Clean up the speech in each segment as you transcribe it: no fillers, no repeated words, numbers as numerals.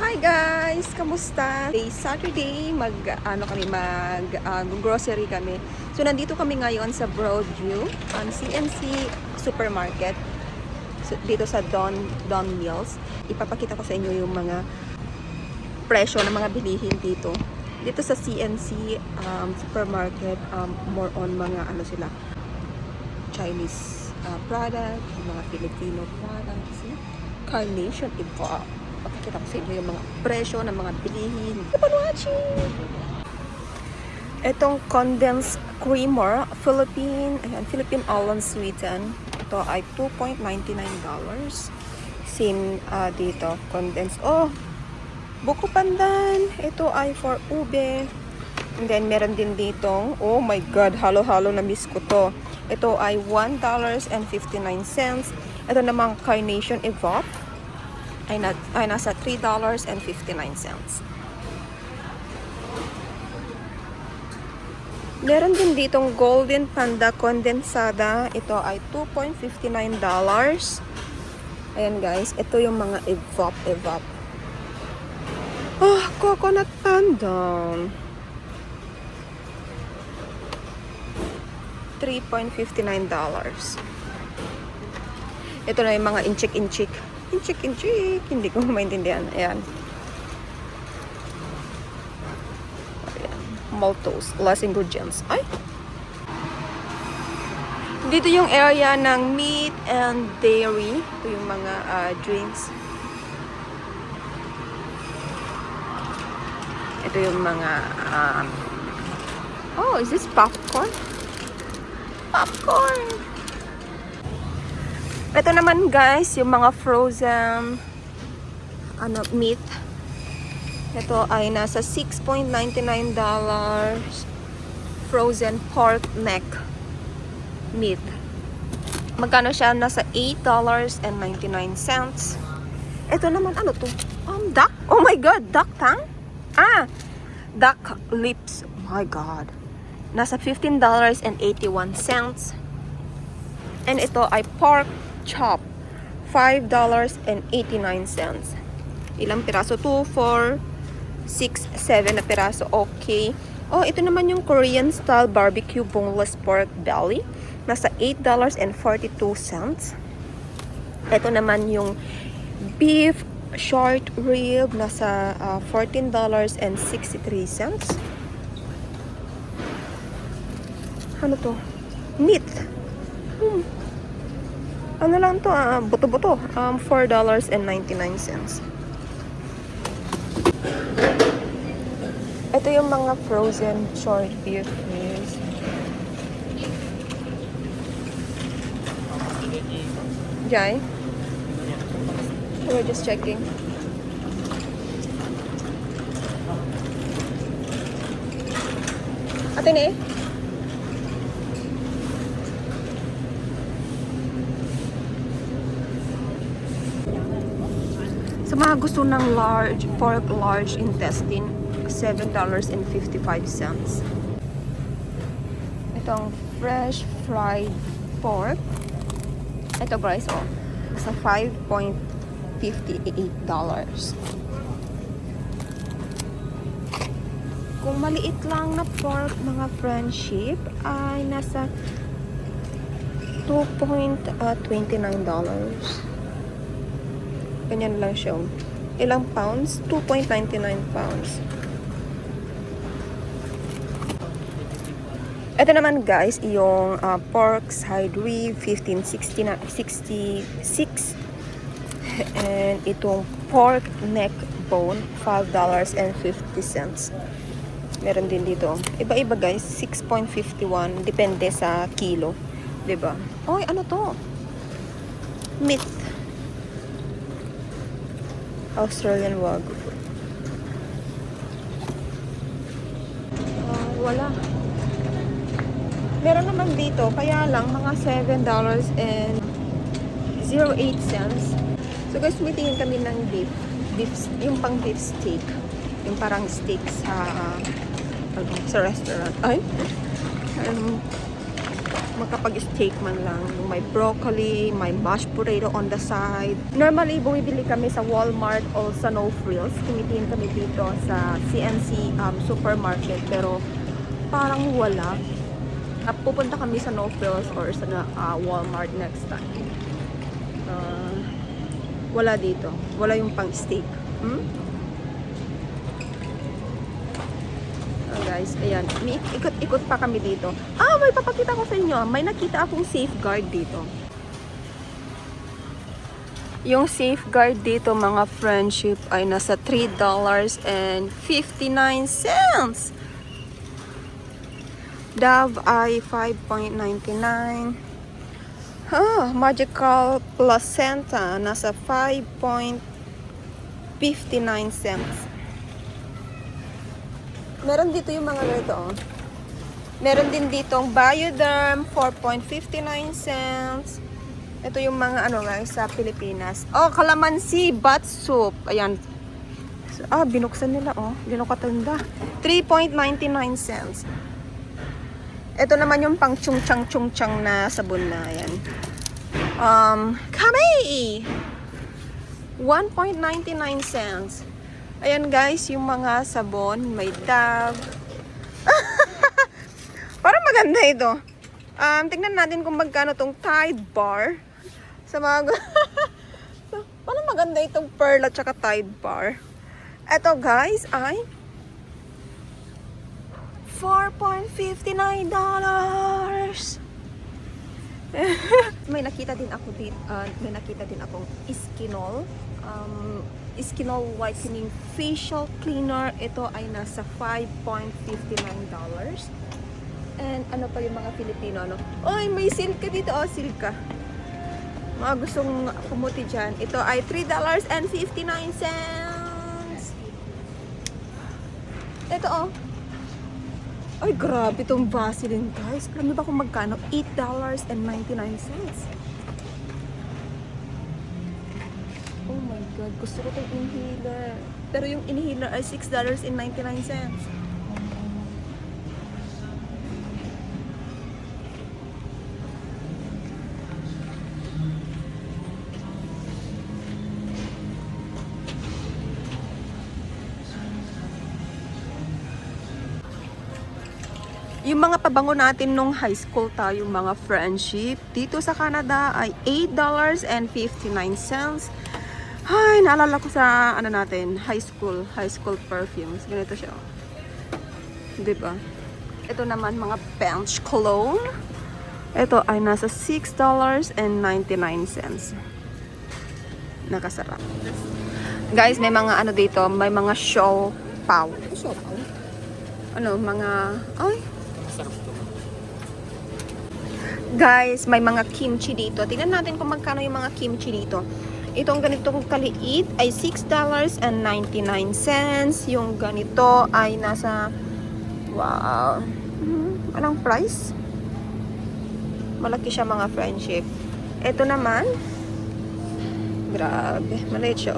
Hi guys! Kamusta? Today Saturday, grocery kami. So nandito kami ngayon sa Broadview, ang CNC Supermarket. So, dito sa Don Mills. Ipapakita ko sa inyo yung mga presyo ng mga bilihin dito. Dito sa CNC Supermarket, more on mga Chinese product, mga Filipino products, Carnation Iba. Pakikita ko sa inyo yung mga presyo ng mga bilihin. Keep on watching! Itong condensed creamer, Philippine Almond Sweeten. Ito ay $2.99. Same dito, condensed. Oh, buko pandan. Ito ay for ube. And then, meron din ditong, oh my God, halo-halo na miss ko to. Ito ay $1.59. Ito namang Carnation Evap ay nasa $3.59. Meron din ditong Golden Panda Condensada. Ito ay $2.59. Ayan guys, ito yung mga Evap. Oh, Coconut Pandan. $3.59. Ito na yung mga inchik. Hindi ko maintindihan. Ayan. Maltose. Less ingredients. Ay! Dito yung area ng meat and dairy. Ito yung mga drinks. Ito yung mga oh, is this popcorn? Ito naman guys, yung mga frozen meat. Ito ay nasa $6.99. Frozen pork neck meat. Magkano siya? Nasa $8.99. Ito naman, ano to? Duck? Oh my God, duck tongue? Duck lips. Oh my God. Nasa $15.81. And ito ay pork chop. $5.89. Ilang piraso? 2, 4, 6, 7 na piraso. Okay. Oh, ito naman yung Korean style barbecue boneless pork belly. Nasa $8.42. Ito naman yung beef short rib. Nasa $14.63. Ano to? Meat. Ano lang to? Buto-buto. $4.99. Ito yung mga frozen short beef meals. Jai? We're just checking. Ate ne? Sa mga gusto ng pork large intestine, $7.55. Itong fresh fried pork. Ito guys, sa $5.58. Kung maliit lang na pork, mga friendship, ay nasa $2.29. Ganyan lang siya. Ilang pounds? 2.99 pounds. Ito naman guys, yung pork side rib, $15.66. And itong pork neck bone, $5.50. Meron din dito. Iba-iba guys, 6.51. Depende sa kilo. Diba? Oy, ano to? Meat. Australian Wagyu. Wala. Meron naman dito, kaya lang mga $7.08. So guys, tingin kami ng beef, yung pang beef steak. Yung parang steak sa restaurant. Ay? makapag-steak man lang. May broccoli, may mashed potato on the side. Normally, bumibili kami sa Walmart o sa No Frills. Tumitingin kami dito sa CNC supermarket. Pero parang wala. Pupunta kami sa No Frills or sa Walmart next time. Wala dito. Wala yung pang steak. Guys, ayan. Ikot-ikot pa kami dito. May papakita ko sa inyo. May nakita akong safeguard dito. Yung safeguard dito, mga friendship, ay nasa $3.59. Dove ay 5.99. Magical placenta nasa 5.59 cents. Meron dito yung mga ganito, oh. Meron din ditong Bioderm, 4.59 cents. Ito yung mga ano guys sa Pilipinas. Calamansi bat soup. Ayan. Binuksan nila, oh. Hindi ko katanda. 3.99 cents. Ito naman yung pang chung-chang na sabon na. Ayan. Kami! 1.99 cents. Ayan guys, yung mga sabon, may Dove. Parang maganda ito. Tingnan natin kung magkano tong Tide Bar. Sa mga... Parang maganda itong Pearl at saka Tide Bar. Ito guys ay $4.59. May nakita din ako dito, may nakita din akong Iskinol. Iskinol Whitening Facial Cleaner. Ito ay nasa $5.59. And ano pa yung mga Pilipino, ano? May silka dito. Silka. Mga gustong pumuti dyan. Ito ay $3.59. Ito, Ay, grabe itong Vaseline, guys. Alam niyo ba kung magkano? $8.99. Oh my God, gusto ko itong inhaler. Pero yung inhaler ay $6.99. Yung mga pabango natin nung high school tayo, mga friendship, dito sa Canada ay $8.59. Ay, naalala ko sa ano natin, high school perfumes. Ganito siya. Diba? Ito naman mga Bench cologne. Ito ay nasa $6.99. Nakasarap. Guys, may mga ano dito, may mga show pau. Ano, mga Guys, may mga kimchi dito. Tingnan natin kung magkano yung mga kimchi dito. Itong ganitong kaliit ay $6.99. Yung ganito ay nasa anong price? Malaki siya, mga friendship. Ito naman, grabe, maliit siya.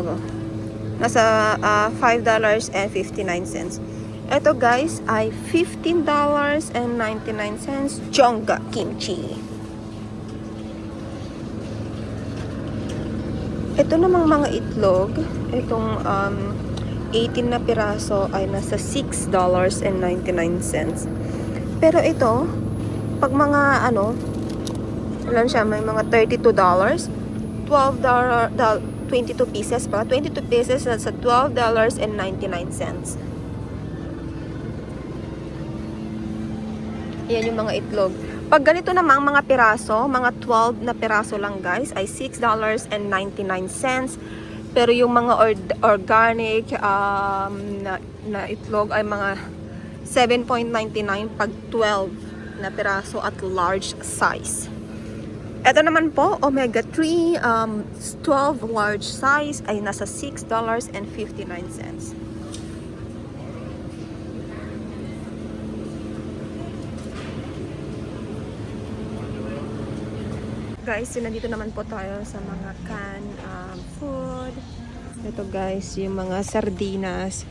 Nasa $5.59. Ito guys ay $15.99. Jongga kimchi. Ito namang mga itlog, itong 18 na piraso ay nasa $6.99. Pero ito, pag mga alam siya, may mga $32, $22 pieces pa. 22 pieces sa $12.99. Yan yung mga itlog. Pag ganito namang mga piraso, mga 12 na piraso lang guys, ay $6.99. Pero yung mga organic na itlog ay mga $7.99 pag 12 na piraso at large size. Ito naman po, Omega 3, 12 large size ay nasa $6.59. Guys, nandito naman po tayo sa mga canned food. Ito guys, yung mga sardinas.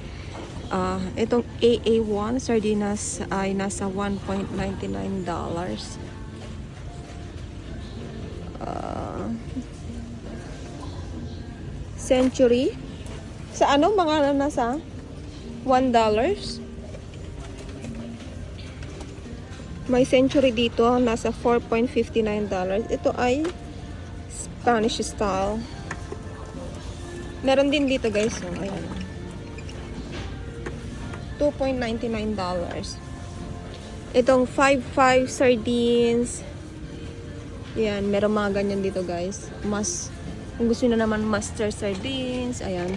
Itong AA1 sardinas ay nasa $1.99. Century. Sa ano? Mga nasa $1. May Century dito. Nasa $4.59. Ito ay Spanish style. Meron din dito guys. So, ayan. $2.99. Itong 5-5 sardines. Ayan, meron mga ganyan dito guys. Kung gusto nyo naman master sardines, ayan.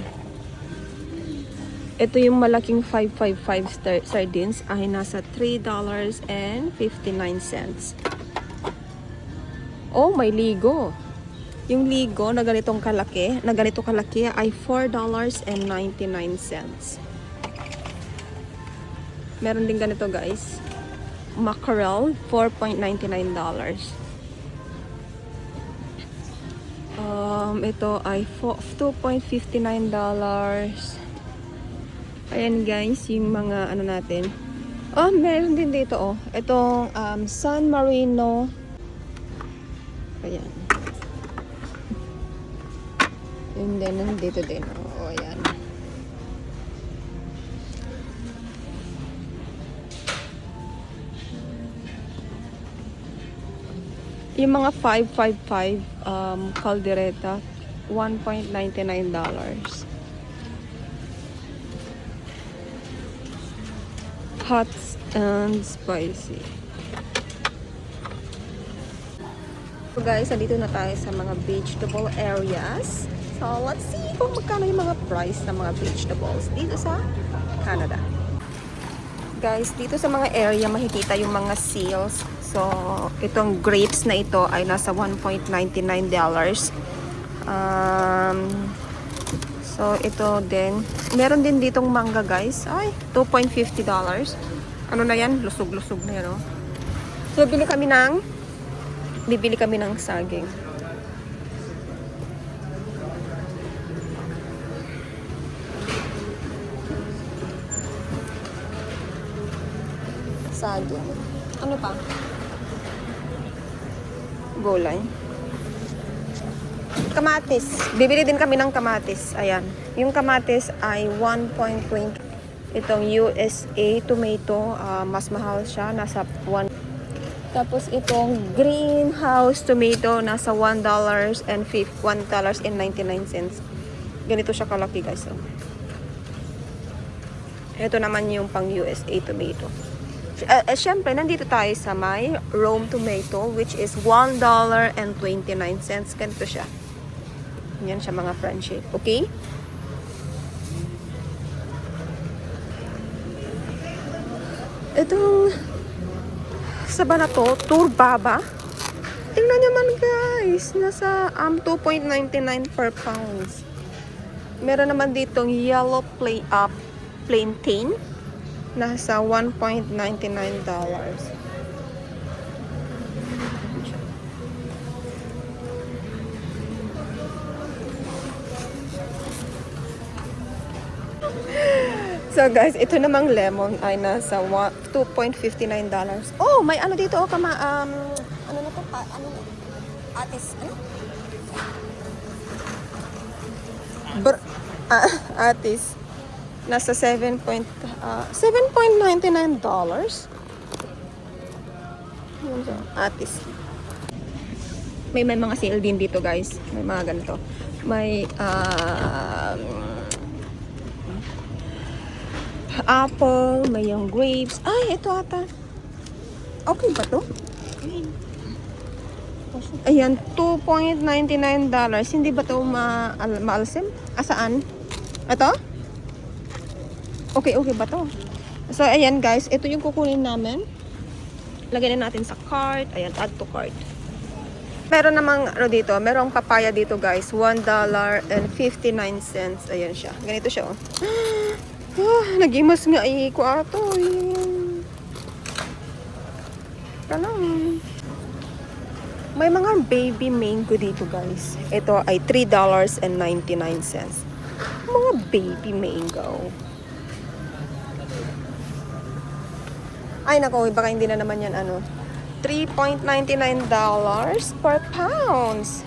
Ito yung malaking 555 sardines ay nasa $3.59. Oh, may ligo. Yung ligo na ganito kalaki ay $4.99. Meron din ganito guys. Mackerel, $4.99. Ito ay $2.59. Ayan guys, yung mga ano natin. Oh, meron din dito oh. Itong San Marino. Ayan. And then nandito din oh. Ayan. Yung mga 555 caldereta, $1.99. Hot and spicy. So guys, dito na tayo sa mga vegetable areas. So let's see kung magkano yung mga price ng mga vegetables dito sa Canada. Guys, dito sa mga area makikita yung mga sales. So, itong grapes na ito ay nasa $1.99. So, ito din. Meron din ditong mangga, guys. Ay, $2.50. Ano na yan? Lusog-lusog na yan, oh. So, bibili kami ng saging. Saging. Ano pa? Gulay. Kamatis. Bibili din kami ng kamatis. Ayan. Yung kamatis ay 1.20. Itong USA tomato, mas mahal siya. Nasa 1. Tapos itong greenhouse tomato, nasa $1.99. Ganito siya kalaki guys. So. Ito naman yung pang USA tomato. Siyempre, nandito tayo sa may Rome tomato, which is $1.29. Ganito siya. Yan siya mga friendship. Okay? Itong saba na to, Turbaba. Tingnan naman guys. Nasa $2.99 per pounds. Meron naman ditong yellow plantain. Nasa $1.99. So guys, ito namang lemon ay nasa $2.59. Oh, may ano dito oh, ano na to? Ano? Atis, ano? Atis. Nasa $7.99. Atis. May mga sale din dito guys. May mga ganito. May apple, may yung grapes. Ay, ito ata. Okay ba to? Ayan, $2.99. Hindi ba to maalsim? Asaan? Ito? Okay ba to? So, ayan guys, ito yung kukunin namin. Lagyan na natin sa cart. Ayan, add to cart. Meron namang, ano dito, merong papaya dito guys. $1.59. Ayan siya. Ganito siya, oh. Nagimas nga ko ato. Kanang. May mga baby mango dito guys. Ito ay $3.99. Mga baby mango. Ay nako, baka hindi na naman yan ano. $3.99 per pounds.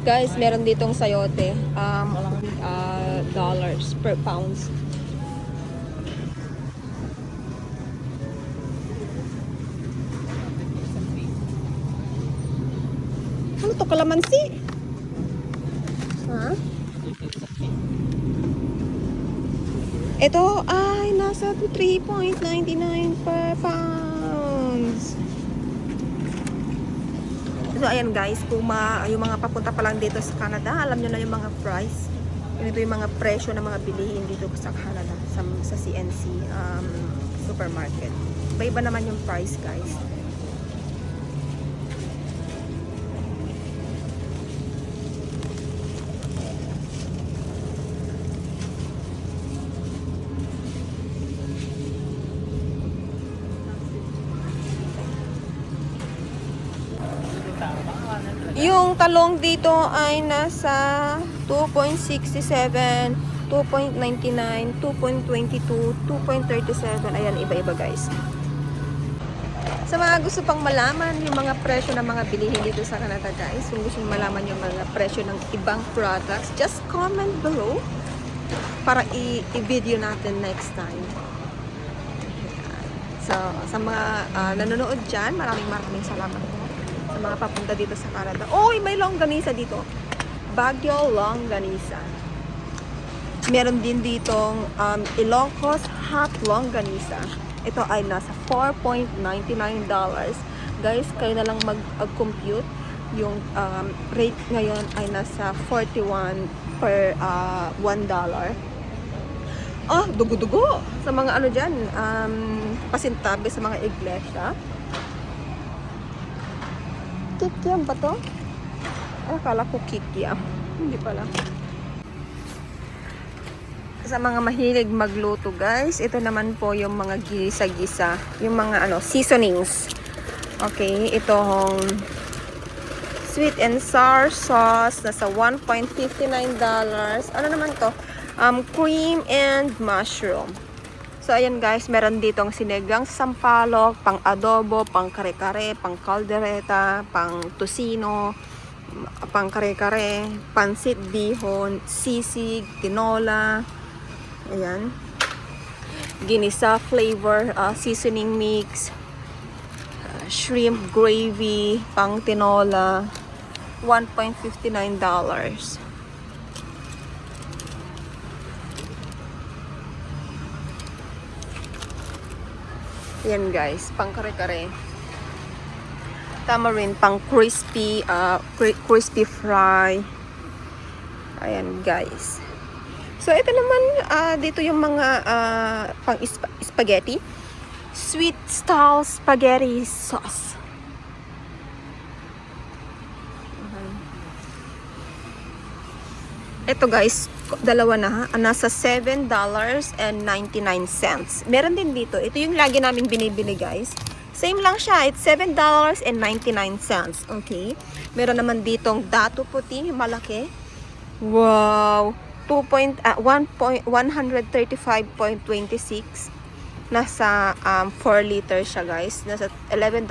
Guys, meron ditong sayote. Dollars per pounds. Ano to, kalamansi? Ha? Ito ay nasa 3.99 per pounds. So ayan guys, kung yung mga papunta pa lang dito sa Canada, alam nyo na yung mga price. Ito yung mga presyo ng mga bilihin dito sa Canada, sa CNC supermarket. Iba-iba naman yung price guys. Yung talong dito ay nasa 2.67, 2.99, 2.22, 2.37. Ayan, iba-iba guys. Sa mga gusto pang malaman yung mga presyo ng mga bilihin dito sa Canada guys, kung gusto nyo malaman yung mga presyo ng ibang products, just comment below para i-video natin next time. So, sa mga nanonood dyan, maraming salamat po. Sa mga papunta dito sa Canada. Oy, may longganisa dito. Baguio longganisa. Meron din ditong Ilocos hot longganisa. Ito ay nasa $4.99. Guys, kayo na lang mag-compute. Yung rate ngayon ay nasa 41 per $1. Oh, dugo-dugo. Sa mga ano dyan, pasintabi sa mga iglesia. Kikiam ba to? Akala ko kikiam. Hindi pala. Sa mga mahilig magluto guys, ito naman po yung mga gisa-gisa. Yung mga seasonings. Okay, itong sweet and sour sauce. Nasa $1.59. Ano naman to? Cream and mushroom. So, ayan guys, meron ditong sinigang sampalok, pang adobo, pang kare-kare, pang kaldereta, pang tosino, pang kare-kare, pansit bihon, sisig, tinola, ayan, ginisa flavor, seasoning mix, shrimp gravy, pang tinola, $1.59. Yan guys, pang kare-kare. Tamarind, pang crispy, crispy fry. Ayan guys. So ito naman, dito yung mga pang spaghetti. Sweet style spaghetti sauce. Ito guys, dalawa na ha. Nasa $7.99. Meron din dito. Ito yung lagi namin binibili guys. Same lang siya. It's $7.99. Okay. Meron naman ditong dato puti, malaki. Wow. 135.26. Nasa 4 liters siya guys. Nasa $11.99.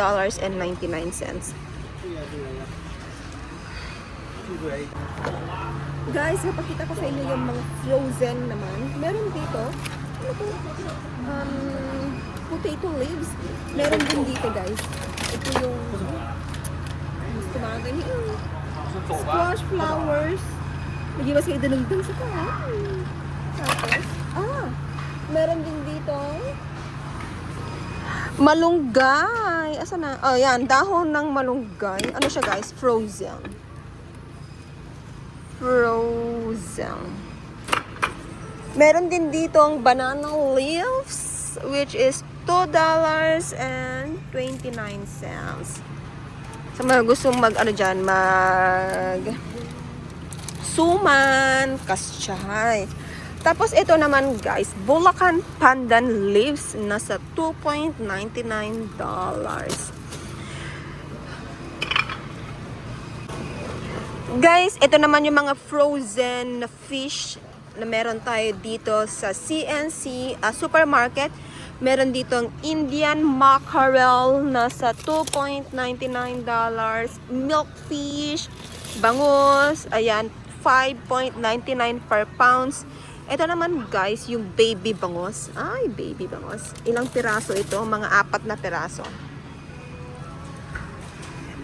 Guys, napakita ko sa inyo yung mga frozen naman. Meron dito, ano to? Potato leaves. Meron din dito, guys. Ito yung gusto mga ganyan. Squash flowers. Nagiwas kayo dalagdag sa ka. Tapos, meron din dito malunggay. Asa na? Oh, yan. Dahon ng malunggay. Ano siya, guys? Frozen. Meron din ditong banana leaves, which is $2.29. Sa mga gustong suman, kasyahay. Tapos ito naman guys, Bulacan pandan leaves, nasa $2.99. Guys, ito naman yung mga frozen fish na meron tayo dito sa CNC supermarket. Meron ditong Indian mackerel, nasa $2.99. Milk fish, Bangus, ayan, 5.99 per pounds. Ito naman guys, yung baby bangus. Ay, baby bangus. Ilang piraso ito? Mga 4 na piraso.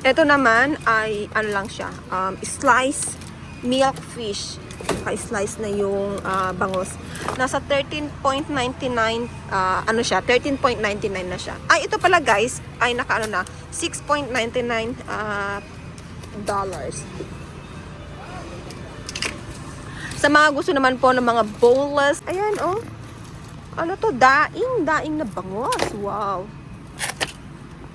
Ito naman ay, ano lang siya, slice milk fish. Naka-slice na yung bangus. Nasa 13.99, ano siya, 13.99 na siya. Ay, ito pala guys, ay naka-ano na, 6.99 dollars. Sa mga gusto naman po ng mga boneless, ayan oh. Ano to? Daing na bangos. Wow.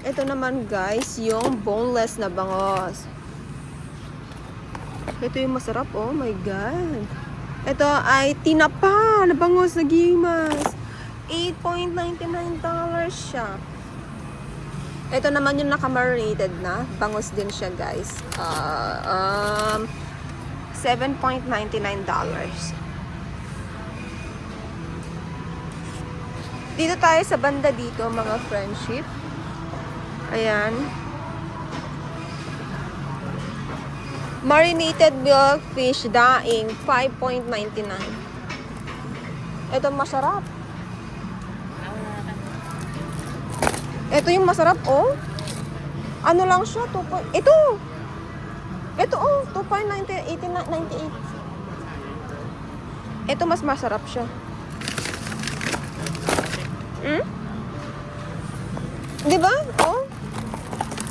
Ito naman guys, yung boneless na bangos. Ito yung masarap oh, my god. Ito ay tinapa na bangos na gimas. $8.99 siya. Ito naman yung naka-marinated na. Bangos din siya guys. $7.99. Dito tayo sa banda dito, mga friendship. Ayan. Marinated milk fish daing, $5.99. Ito masarap. Ito yung masarap, oh. Ano lang siya, Ito, oh, 2.98. Ito mas masarap siya. Di ba? Oh.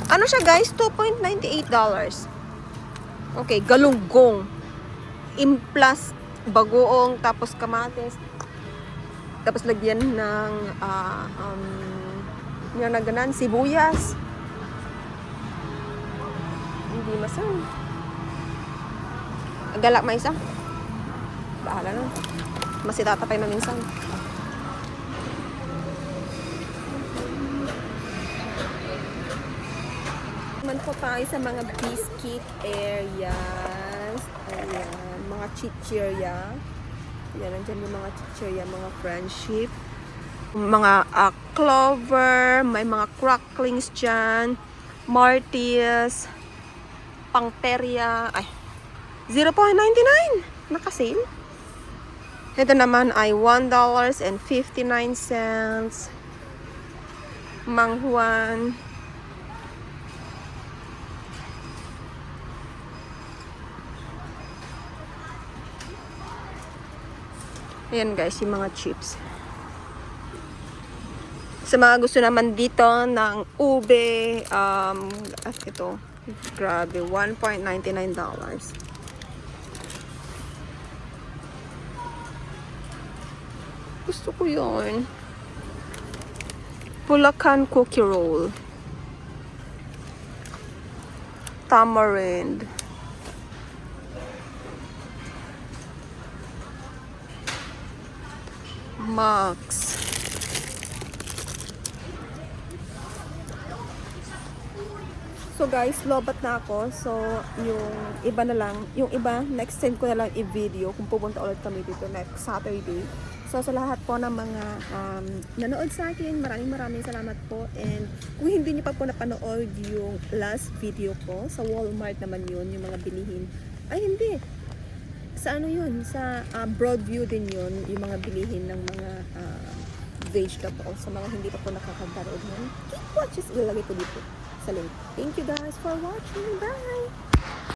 Ano siya, guys? $2.98. Okay, galunggong. Implas, bagoong, tapos kamatis. Tapos lagyan ng yung naganan, sibuyas. Hindi masarap. Galak may isa. Bahala na. Masitatapay na minsan. Man po tayo sa mga biscuit areas. Ayan, mga chichirya. Ayan, nandyan yung mga chichirya, mga friendship. Mga clover, may mga cracklings dyan. Martis, pangterya. Ay, 0.99. Naka-sale. Ito naman ay $1.59. Manghuan. Ayan guys, yung mga chips. Sa mga gusto naman dito ng ube, ito, grabe, $1.99. Gusto ko yun. Bulacan cookie roll. Tamarind. Max. So guys, lobat na ako. So, yung iba na lang, yung iba, next send ko na lang i-video kung pupunta ulit kami dito next Saturday. So, sa lahat po ng mga nanood sa akin, maraming salamat po. And kung hindi niyo pa po napanood yung last video ko, sa Walmart naman yun, yung mga bilihin. Ay, hindi. Sa ano yun? Sa Broadview din yun, yung mga bilihin ng mga vegetables. Sa mga hindi pa po nakakapanood nun, keep watches, ilalagay ko dito sa link. Thank you guys for watching. Bye!